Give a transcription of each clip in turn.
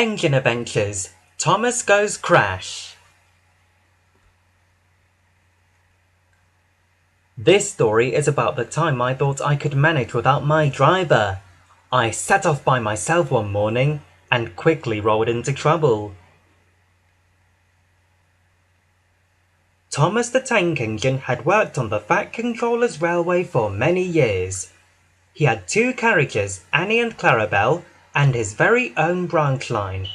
Engine Adventures, Thomas Goes Crash. This story is about the time I thought I could manage without my driver. I set off by myself one morning and quickly rolled into trouble. Thomas the Tank Engine had worked on the Fat Controller's railway for many years. He had two carriages, Annie and Clarabelle, and his very own branch line.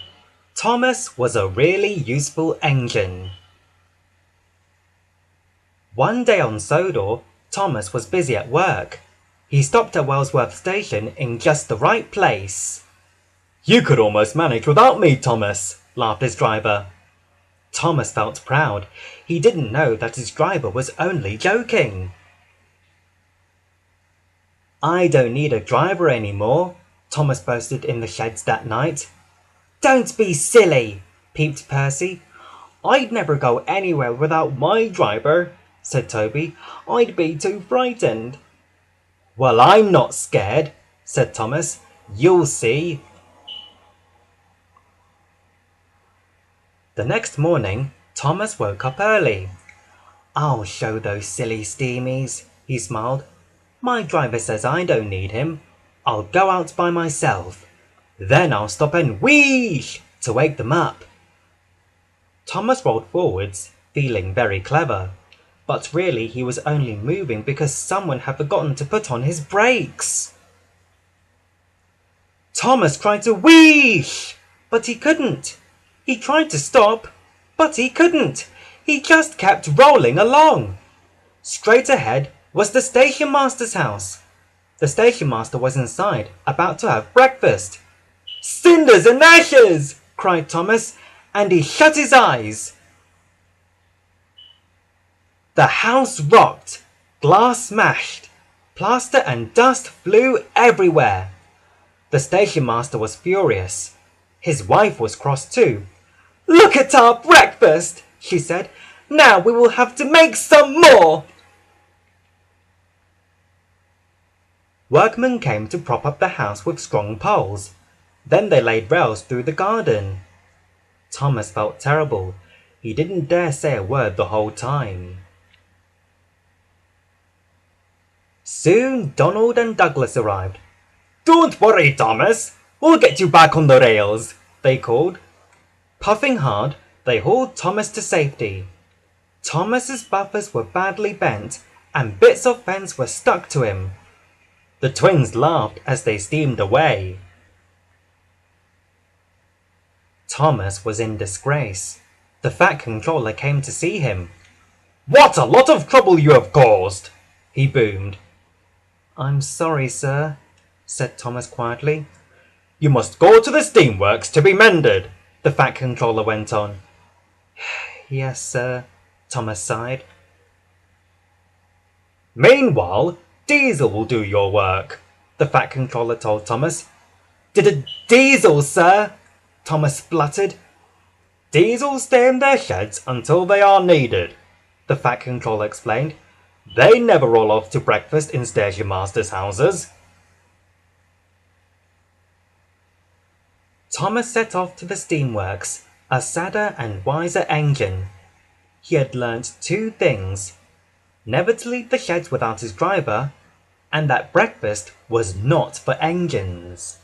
Thomas was a really useful engine. One day on Sodor, Thomas was busy at work. He stopped at Wellsworth Station in just the right place. "You could almost manage without me, Thomas," laughed his driver. Thomas felt proud. He didn't know that his driver was only joking. "I don't need a driver anymore," Thomas boasted in the sheds that night. "Don't be silly," peeped Percy. "I'd never go anywhere without my driver," said Toby. "I'd be too frightened." "Well, I'm not scared," said Thomas. "You'll see." The next morning, Thomas woke up early. "I'll show those silly steamies," he smiled. "My driver says I don't need him. I'll go out by myself. Then I'll stop and wheesh to wake them up." Thomas rolled forwards, feeling very clever. But really he was only moving because someone had forgotten to put on his brakes. Thomas tried to wheesh, but he couldn't. He tried to stop, but he couldn't. He just kept rolling along. Straight ahead was the station master's house. The station master was inside, about to have breakfast. "Cinders and ashes!" cried Thomas, and he shut his eyes. The house rocked, glass smashed, plaster and dust flew everywhere. The station master was furious. His wife was cross too. "Look at our breakfast," she said. "Now we will have to make some more." Workmen came to prop up the house with strong poles. Then they laid rails through the garden. Thomas felt terrible. He didn't dare say a word the whole time. Soon Donald and Douglas arrived. "Don't worry, Thomas. We'll get you back on the rails," they called. Puffing hard, they hauled Thomas to safety. Thomas's buffers were badly bent, and bits of fence were stuck to him. The twins laughed as they steamed away. Thomas was in disgrace. The Fat Controller came to see him. "What a lot of trouble you have caused!" he boomed. "I'm sorry, sir," said Thomas quietly. "You must go to the steamworks to be mended," the Fat Controller went on. "Yes, sir," Thomas sighed. "Meanwhile, Diesel will do your work," the Fat Controller told Thomas. Diesel, sir," Thomas spluttered. "Diesel stay in their sheds until they are needed," the Fat Controller explained. "They never roll off to breakfast in station masters' houses." Thomas set off to the steamworks, a sadder and wiser engine. He had learnt two things: never to leave the sheds without his driver, and that breakfast was not for engines.